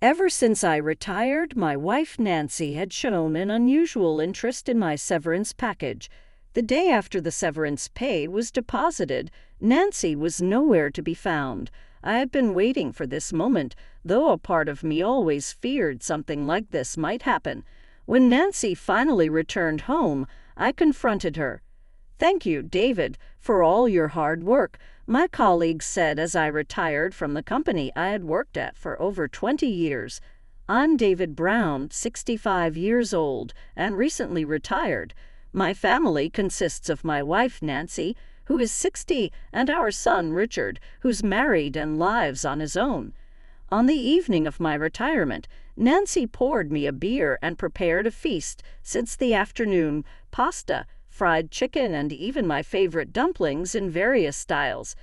Ever since I retired, my wife Nancy had shown an unusual interest in my severance package. The day after the severance pay was deposited, Nancy was nowhere to be found. I had been waiting for this moment, though a part of me always feared something like this might happen. When Nancy finally returned home, I confronted her. "Thank you, David, for all your hard work," my colleague said as I retired from the company I had worked at for over 20 years. I'm David Brown, 65 years old, and recently retired. My family consists of my wife, Nancy, who is 60, and our son, Richard, who's married and lives on his own. On the evening of my retirement, Nancy poured me a beer and prepared a feast. Since the afternoon, pasta, fried chicken, and even my favorite dumplings in various styles.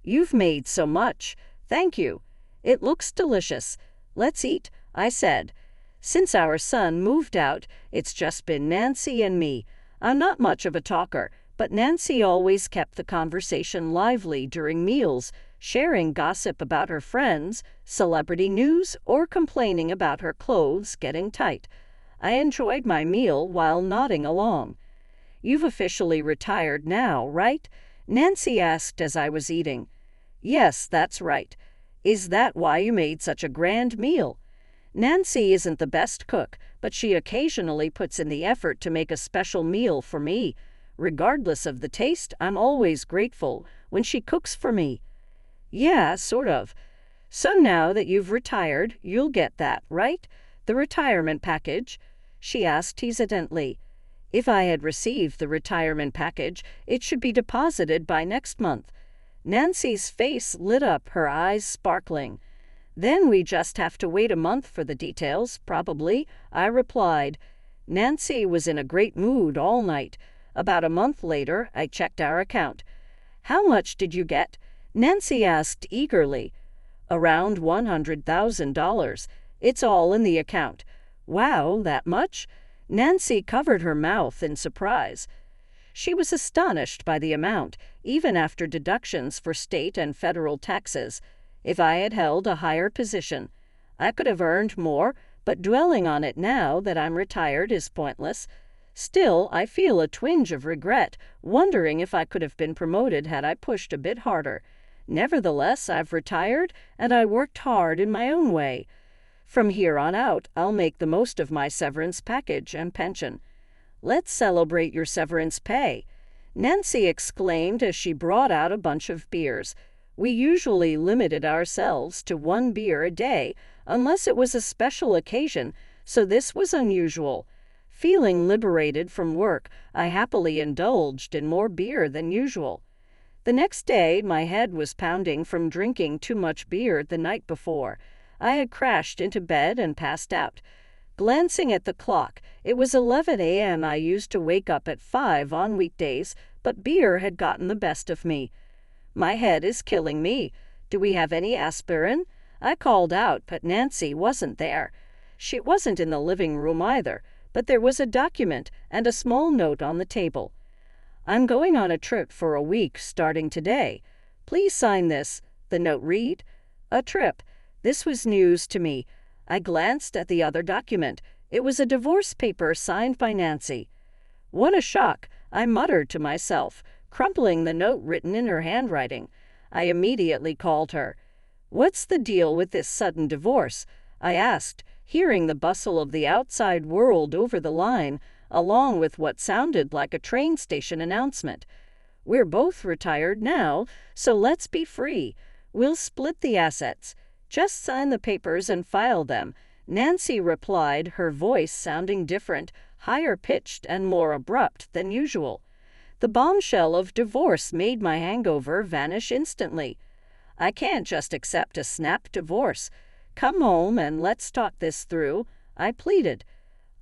"You've made so much. Thank you. It looks delicious. Let's eat," I said. Since our son moved out, it's just been Nancy and me. I'm not much of a talker, but Nancy always kept the conversation lively during meals, sharing gossip about her friends, celebrity news, or complaining about her clothes getting tight. I enjoyed my meal while nodding along. "You've officially retired now, right?" Nancy asked as I was eating. "Yes, that's right. Is that why you made such a grand meal?" Nancy isn't the best cook, but she occasionally puts in the effort to make a special meal for me. Regardless of the taste, I'm always grateful when she cooks for me. "Yeah, sort of. So now that you've retired, you'll get that, right? The retirement package?" she asked hesitantly. If I had received the retirement package, it should be deposited by next month. Nancy's face lit up, her eyes sparkling. "Then we just have to wait a month for the details, probably," I replied. Nancy was in a great mood all night. About a month later, I checked our account. "How much did you get?" Nancy asked eagerly. "Around $100,000. It's all in the account." "Wow, that much?" Nancy covered her mouth in surprise. She was astonished by the amount, even after deductions for state and federal taxes. If I had held a higher position, I could have earned more, but dwelling on it now that I'm retired is pointless. Still, I feel a twinge of regret, wondering if I could have been promoted had I pushed a bit harder. Nevertheless, I've retired, and I worked hard in my own way. From here on out, I'll make the most of my severance package and pension. "Let's celebrate your severance pay," Nancy exclaimed as she brought out a bunch of beers. We usually limited ourselves to 1 beer a day, unless it was a special occasion, so this was unusual. Feeling liberated from work, I happily indulged in more beer than usual. The next day, my head was pounding from drinking too much beer the night before. I had crashed into bed and passed out. Glancing at the clock, it was 11 a.m. I used to wake up at 5 on weekdays, but beer had gotten the best of me. "My head is killing me. Do we have any aspirin?" I called out, but Nancy wasn't there. She wasn't in the living room either, but there was a document and a small note on the table. "I'm going on a trip for a week starting today. Please sign this," the note read. A trip. This was news to me. I glanced at the other document. It was a divorce paper signed by Nancy. "What a shock," I muttered to myself, crumpling the note written in her handwriting. I immediately called her. "What's the deal with this sudden divorce?" I asked, hearing the bustle of the outside world over the line, along with what sounded like a train station announcement. "We're both retired now, so let's be free. We'll split the assets. Just sign the papers and file them," Nancy replied, her voice sounding different, higher-pitched and more abrupt than usual. The bombshell of divorce made my hangover vanish instantly. "I can't just accept a snap divorce. Come home and let's talk this through," I pleaded.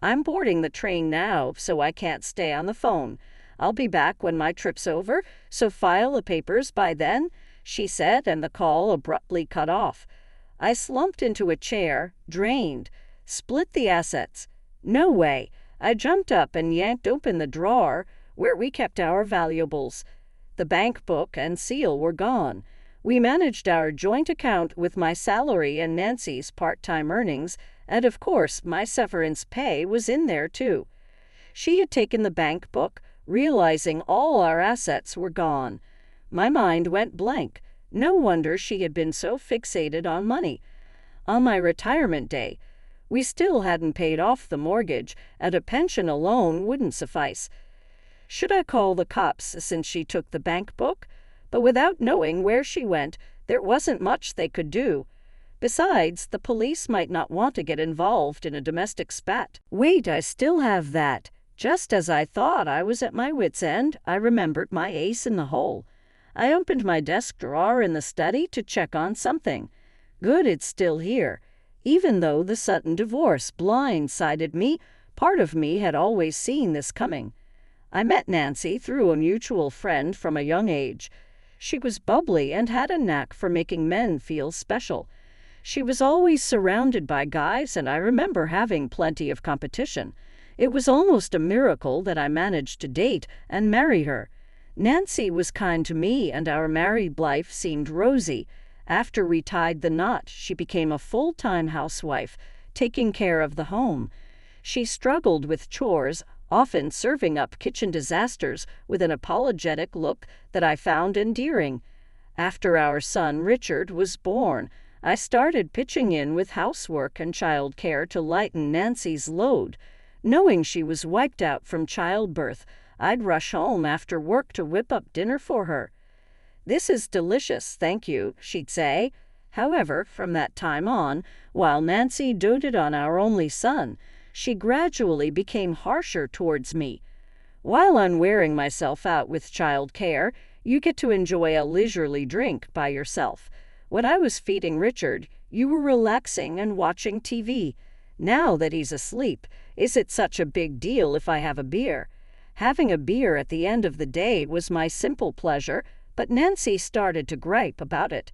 "I'm boarding the train now, so I can't stay on the phone. I'll be back when my trip's over, so file the papers by then," she said, and the call abruptly cut off. I slumped into a chair, drained. Split the assets? No way. I jumped up and yanked open the drawer where we kept our valuables. The bank book and seal were gone. We managed our joint account with my salary and Nancy's part-time earnings, and of course my severance pay was in there too. She had taken the bank book, realizing all our assets were gone. My mind went blank. No wonder she had been so fixated on money. On my retirement day, we still hadn't paid off the mortgage, and a pension alone wouldn't suffice. Should I call the cops since she took the bank book? But without knowing where she went, there wasn't much they could do. Besides, the police might not want to get involved in a domestic spat. Wait, I still have that. Just as I thought I was at my wit's end, I remembered my ace in the hole. I opened my desk drawer in the study to check on something. Good, it's still here. Even though the sudden divorce blindsided me, part of me had always seen this coming. I met Nancy through a mutual friend from a young age. She was bubbly and had a knack for making men feel special. She was always surrounded by guys, and I remember having plenty of competition. It was almost a miracle that I managed to date and marry her. Nancy was kind to me, and our married life seemed rosy. After we tied the knot, she became a full-time housewife, taking care of the home. She struggled with chores, often serving up kitchen disasters with an apologetic look that I found endearing. After our son Richard was born, I started pitching in with housework and child care to lighten Nancy's load. Knowing she was wiped out from childbirth, I'd rush home after work to whip up dinner for her. "This is delicious, thank you," she'd say. However, from that time on, while Nancy doted on our only son, she gradually became harsher towards me. While I'm wearing myself out with child care, you get to enjoy a leisurely drink by yourself. When I was feeding Richard, you were relaxing and watching TV. Now that he's asleep, is it such a big deal if I have a beer? Having a beer at the end of the day was my simple pleasure, but Nancy started to gripe about it.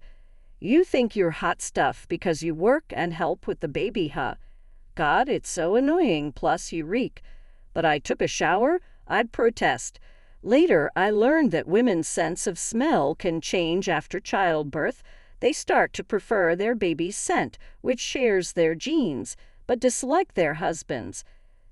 "You think you're hot stuff because you work and help with the baby, huh? God, it's so annoying, plus you reek." But I took a shower, I'd protest. Later, I learned that women's sense of smell can change after childbirth. They start to prefer their baby's scent, which shares their genes, but dislike their husband's.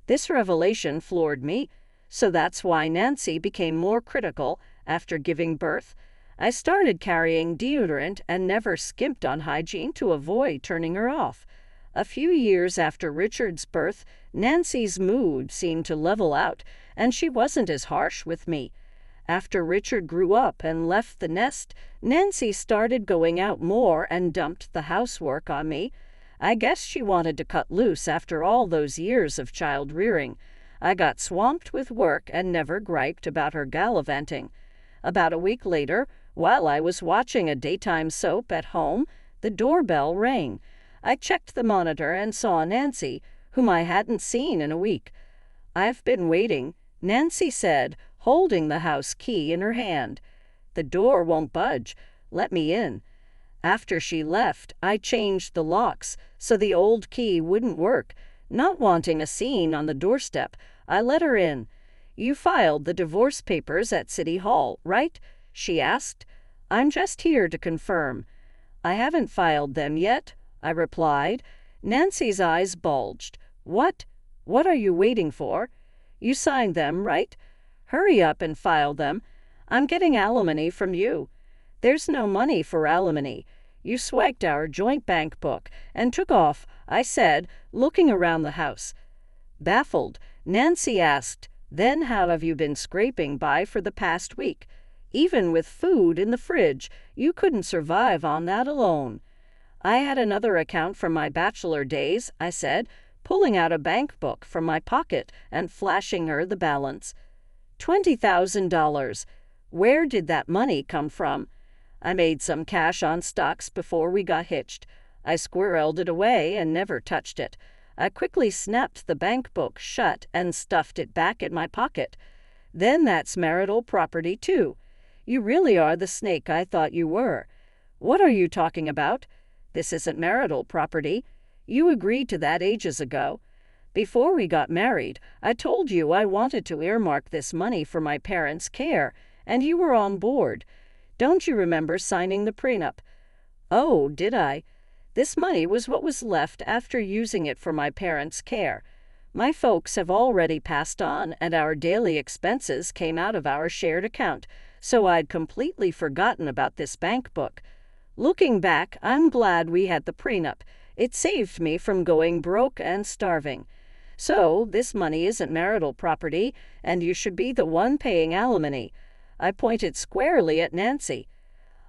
This revelation floored me, so that's why Nancy became more critical after giving birth. I started carrying deodorant and never skimped on hygiene to avoid turning her off. A few years after Richard's birth, Nancy's mood seemed to level out, and she wasn't as harsh with me. After Richard grew up and left the nest, Nancy started going out more and dumped the housework on me. I guess she wanted to cut loose after all those years of child rearing. I got swamped with work and never griped about her gallivanting. About a week later, while I was watching a daytime soap at home, the doorbell rang. I checked the monitor and saw Nancy, whom I hadn't seen in a week. "I've been waiting," Nancy said, holding the house key in her hand. "The door won't budge. Let me in." After she left, I changed the locks so the old key wouldn't work. Not wanting a scene on the doorstep, I let her in. "You filed the divorce papers at City Hall, right?" she asked. "I'm just here to confirm." "I haven't filed them yet," I replied. Nancy's eyes bulged. "What? What are you waiting for? You signed them, right? Hurry up and file them. I'm getting alimony from you." "There's no money for alimony. You swiped our joint bank book and took off," I said, looking around the house. Baffled, Nancy asked, "Then how have you been scraping by for the past week? Even with food in the fridge, you couldn't survive on that alone." "I had another account from my bachelor days," I said, pulling out a bank book from my pocket and flashing her the balance. $20,000. Where did that money come from? "I made some cash on stocks before we got hitched. I squirreled it away and never touched it." I quickly snapped the bank book shut and stuffed it back in my pocket. "Then that's marital property, too. You really are the snake I thought you were." "What are you talking about? This isn't marital property. You agreed to that ages ago. Before we got married, I told you I wanted to earmark this money for my parents' care, and you were on board. Don't you remember signing the prenup?" "Oh, did I? This money was what was left after using it for my parents' care. My folks have already passed on, and our daily expenses came out of our shared account, so I'd completely forgotten about this bank book. Looking back, I'm glad we had the prenup. It saved me from going broke and starving. So, this money isn't marital property, and you should be the one paying alimony." I pointed squarely at Nancy.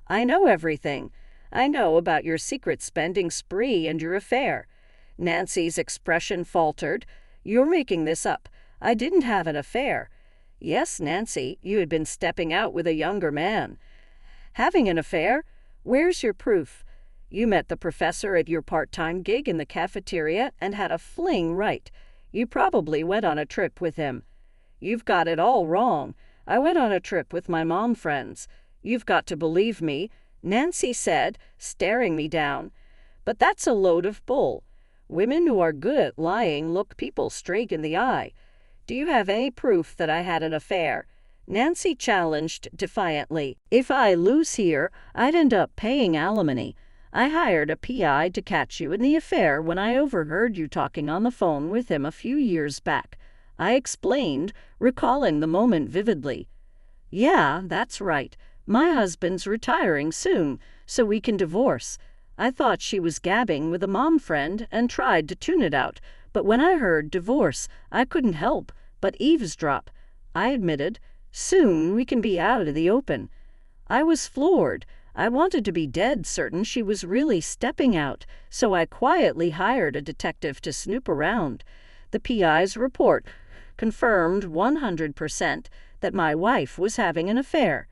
"I know everything. I know about your secret spending spree and your affair." Nancy's expression faltered. "You're making this up. I didn't have an affair." "Yes, Nancy, you had been stepping out with a younger man." "Having an affair? Where's your proof?" "You met the professor at your part-time gig in the cafeteria and had a fling, right? You probably went on a trip with him." "You've got it all wrong. I went on a trip with my mom friends." "You've got to believe me," Nancy said, staring me down. "But that's a load of bull. Women who are good at lying look people straight in the eye. Do you have any proof that I had an affair?" Nancy challenged defiantly. "If I lose here, I'd end up paying alimony. I hired a PI to catch you in the affair when I overheard you talking on the phone with him a few years back," I explained, recalling the moment vividly. "Yeah, that's right. My husband's retiring soon, so we can divorce." I thought she was gabbing with a mom friend and tried to tune it out, but when I heard divorce, I couldn't help but eavesdrop. I admitted, "Soon we can be out of the open." I was floored. I wanted to be dead certain she was really stepping out, so I quietly hired a detective to snoop around. The PI's report confirmed 100% that my wife was having an affair.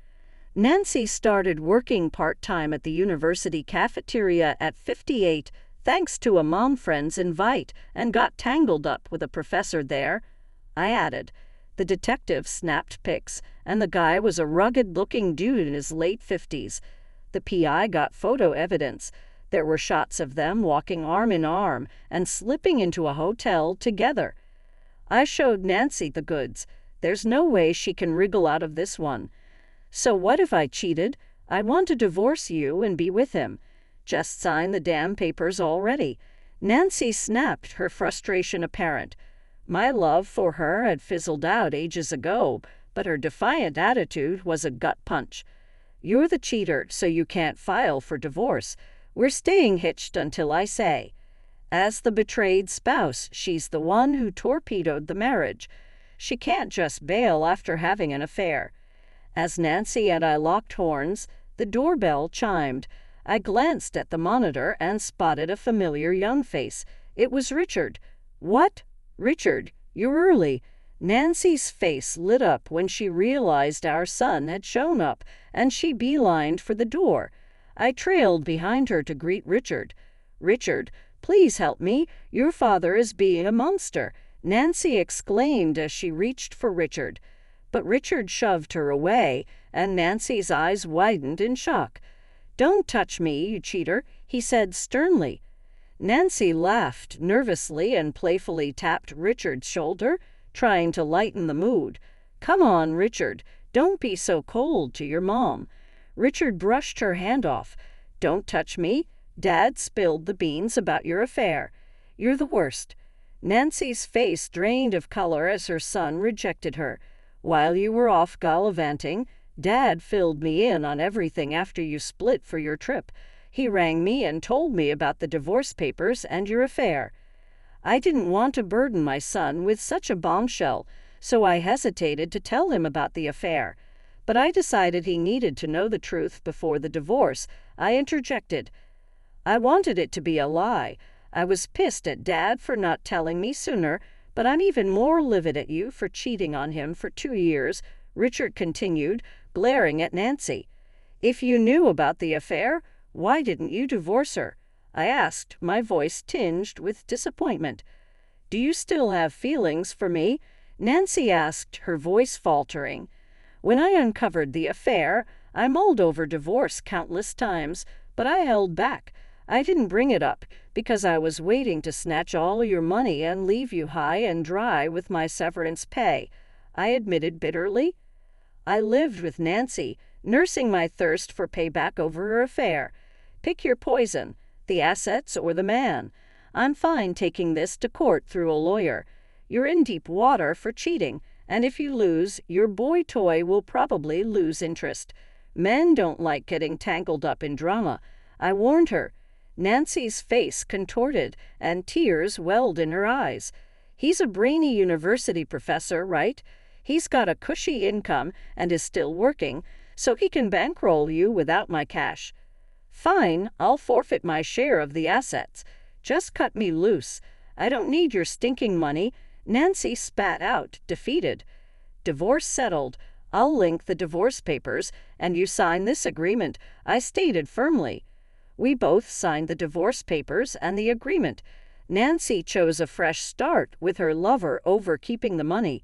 Nancy started working part-time at the university cafeteria at 58, thanks to a mom friend's invite, and got tangled up with a professor there. I added. The detective snapped pics, and the guy was a rugged-looking dude in his late 50s. The PI got photo evidence. There were shots of them walking arm in arm and slipping into a hotel together. I showed Nancy the goods. There's no way she can wriggle out of this one. "So what if I cheated? I want to divorce you and be with him." "Just sign the damn papers already." Nancy snapped, her frustration apparent. My love for her had fizzled out ages ago, but her defiant attitude was a gut punch. "You're the cheater, so you can't file for divorce. We're staying hitched until I say." As the betrayed spouse, she's the one who torpedoed the marriage. She can't just bail after having an affair. As Nancy and I locked horns, the doorbell chimed. I glanced at the monitor and spotted a familiar young face. It was Richard. "What? Richard, you're early." Nancy's face lit up when she realized our son had shown up, and she beelined for the door. I trailed behind her to greet Richard. "Richard, please help me. Your father is being a monster," Nancy exclaimed as she reached for Richard. But Richard shoved her away, and Nancy's eyes widened in shock. "Don't touch me, you cheater," he said sternly. Nancy laughed nervously and playfully tapped Richard's shoulder, trying to lighten the mood. "Come on, Richard. Don't be so cold to your mom." Richard brushed her hand off. "Don't touch me. Dad spilled the beans about your affair. You're the worst." Nancy's face drained of color as her son rejected her. "While you were off gallivanting, Dad filled me in on everything after you split for your trip. He rang me and told me about the divorce papers and your affair." I didn't want to burden my son with such a bombshell, so I hesitated to tell him about the affair. But I decided he needed to know the truth before the divorce. I interjected. "I wanted it to be a lie. I was pissed at Dad for not telling me sooner, but I'm even more livid at you for cheating on him for 2 years," Richard continued, glaring at Nancy. "If you knew about the affair, why didn't you divorce her?" I asked, my voice tinged with disappointment. "Do you still have feelings for me?" Nancy asked, her voice faltering. When I uncovered the affair, I mulled over divorce countless times, but I held back. I didn't bring it up because I was waiting to snatch all your money and leave you high and dry with my severance pay, I admitted bitterly. "I lived with Nancy. nursing my thirst for payback over her affair. Pick your poison, the assets or the man. I'm fine taking this to court through a lawyer. You're in deep water for cheating, and if you lose, your boy toy will probably lose interest. Men don't like getting tangled up in drama. I warned her. Nancy's face contorted, and tears welled in her eyes. He's a brainy university professor, right? He's got a cushy income and is still working, so he can bankroll you without my cash. Fine, I'll forfeit my share of the assets. Just cut me loose. I don't need your stinking money. Nancy spat out, defeated. Divorce settled. I'll link the divorce papers, and you sign this agreement, I stated firmly. We both signed the divorce papers and the agreement. Nancy chose a fresh start with her lover over keeping the money.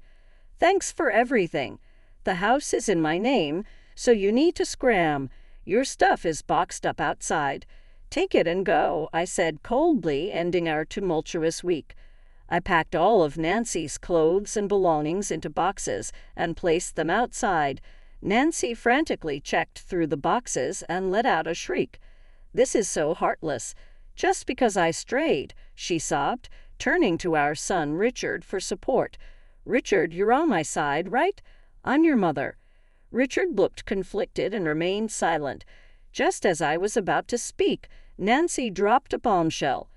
Thanks for everything. The house is in my name, so you need to scram. Your stuff is boxed up outside. Take it and go, I said coldly, ending our tumultuous week. I packed all of Nancy's clothes and belongings into boxes and placed them outside. Nancy frantically checked through the boxes and let out a shriek. This is so heartless. Just because I strayed, she sobbed, turning to our son Richard for support. Richard, you're on my side, right? I'm your mother. Richard looked conflicted and remained silent. Just as I was about to speak, Nancy dropped a bombshell.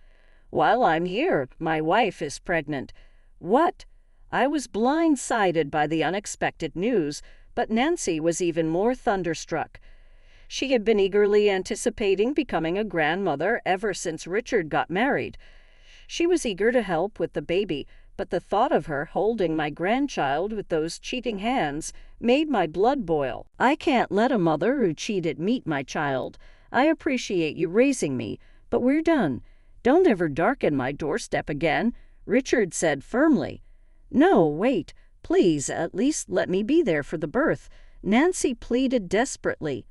While I'm here, my wife is pregnant. What? I was blindsided by the unexpected news, but Nancy was even more thunderstruck. She had been eagerly anticipating becoming a grandmother ever since Richard got married. She was eager to help with the baby, but the thought of her holding my grandchild with those cheating hands made my blood boil. I can't let a mother who cheated meet my child. I appreciate you raising me, but we're done. Don't ever darken my doorstep again, Richard said firmly. No, wait. Please, at least let me be there for the birth, Nancy pleaded desperately.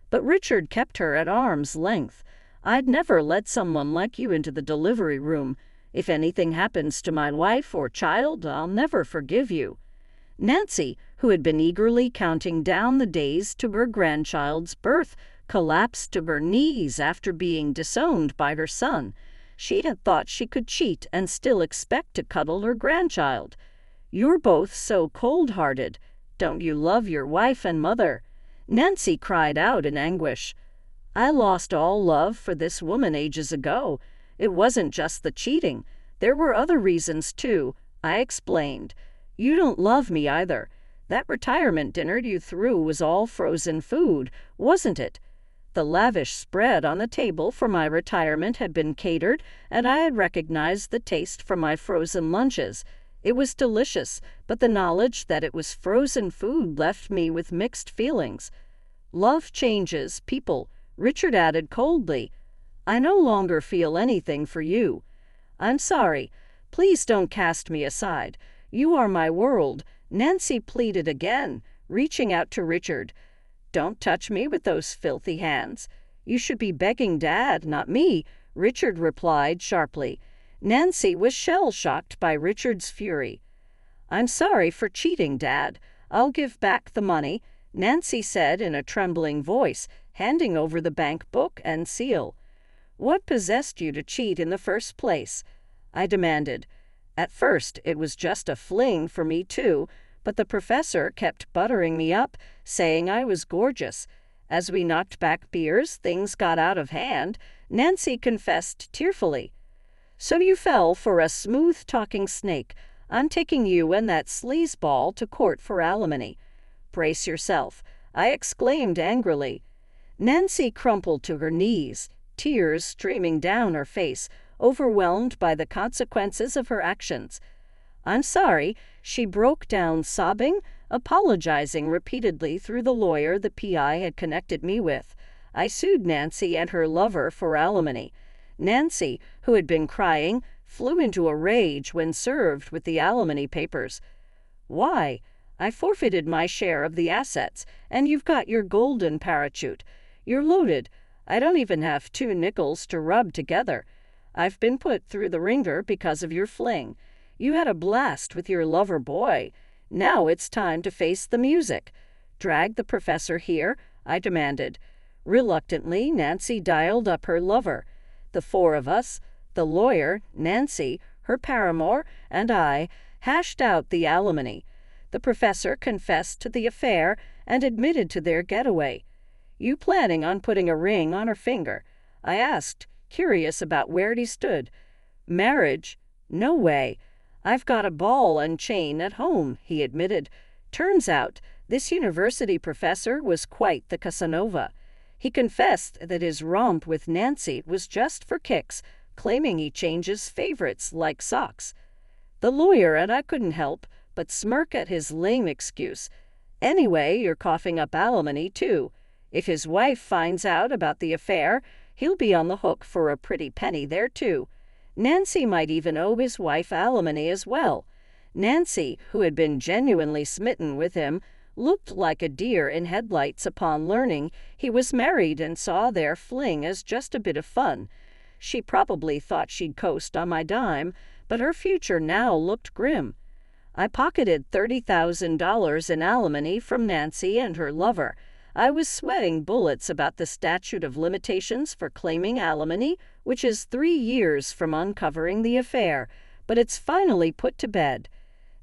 But Richard kept her at arm's length. I'd never let someone like you into the delivery room. If anything happens to my wife or child, I'll never forgive you. Nancy, who had been eagerly counting down the days to her grandchild's birth, collapsed to her knees after being disowned by her son. She had thought she could cheat and still expect to cuddle her grandchild. You're both so cold-hearted. Don't you love your wife and mother? Nancy cried out in anguish. I lost all love for this woman ages ago. It wasn't just the cheating. There were other reasons, too, I explained. You don't love me either. That retirement dinner you threw was all frozen food, wasn't it? The lavish spread on the table for my retirement had been catered, and I had recognized the taste from my frozen lunches. It was delicious, but the knowledge that it was frozen food left me with mixed feelings. Love changes people, Richard added coldly. I no longer feel anything for you. I'm sorry. Please don't cast me aside. You are my world, Nancy pleaded again, reaching out to Richard. Don't touch me with those filthy hands. You should be begging Dad, not me, Richard replied sharply. Nancy was shell-shocked by Richard's fury. I'm sorry for cheating, Dad. I'll give back the money, Nancy said in a trembling voice, handing over the bank book and seal. What possessed you to cheat in the first place? I demanded. At first, it was just a fling for me, too, but the professor kept buttering me up, saying I was gorgeous. As we knocked back beers, things got out of hand, Nancy confessed tearfully. So you fell for a smooth-talking snake. I'm taking you and that sleazeball to court for alimony. Brace yourself, I exclaimed angrily. Nancy crumpled to her knees, tears streaming down her face, overwhelmed by the consequences of her actions. I'm sorry, she broke down sobbing, apologizing repeatedly through the lawyer the PI had connected me with. I sued Nancy and her lover for alimony. Nancy, who had been crying, flew into a rage when served with the alimony papers. Why? I forfeited my share of the assets, and you've got your golden parachute. You're loaded. I don't even have 2 nickels to rub together. I've been put through the ringer because of your fling. You had a blast with your lover boy. Now it's time to face the music. Drag the professor here. I demanded. Reluctantly, Nancy dialed up her lover. The four of us, the lawyer, Nancy, her paramour, and I, hashed out the alimony. The professor confessed to the affair and admitted to their getaway. "You planning on putting a ring on her finger?" I asked, curious about where he stood. "Marriage? No way. I've got a ball and chain at home," he admitted. Turns out, this university professor was quite the Casanova. He confessed that his romp with Nancy was just for kicks, claiming he changes favorites like socks. The lawyer and I couldn't help but smirk at his lame excuse. "Anyway, you're coughing up alimony, too. If his wife finds out about the affair, he'll be on the hook for a pretty penny there, too. Nancy might even owe his wife alimony as well." Nancy, who had been genuinely smitten with him, looked like a deer in headlights upon learning he was married and saw their fling as just a bit of fun. She probably thought she'd coast on my dime, but her future now looked grim. I pocketed $30,000 in alimony from Nancy and her lover. I was sweating bullets about the statute of limitations for claiming alimony, which is 3 years from uncovering the affair, but it's finally put to bed.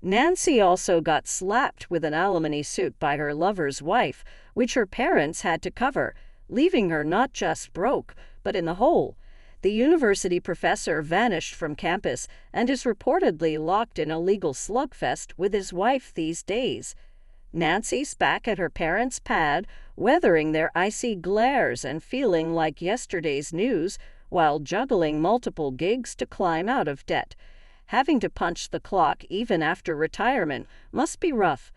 Nancy also got slapped with an alimony suit by her lover's wife, which her parents had to cover, leaving her not just broke, but in the hole. The university professor vanished from campus and is reportedly locked in a legal slugfest with his wife these days. Nancy's back at her parents' pad, weathering their icy glares and feeling like yesterday's news, while juggling multiple gigs to climb out of debt. Having to punch the clock even after retirement must be rough.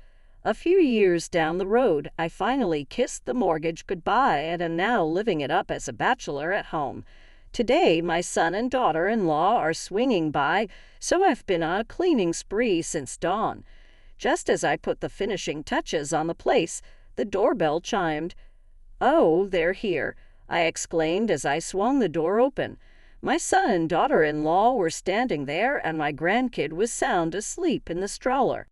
A few years down the road, I finally kissed the mortgage goodbye and am now living it up as a bachelor at home. Today, my son and daughter-in-law are swinging by, so I've been on a cleaning spree since dawn. Just as I put the finishing touches on the place, the doorbell chimed. "Oh, they're here," I exclaimed as I swung the door open. My son and daughter-in-law were standing there, and my grandkid was sound asleep in the stroller.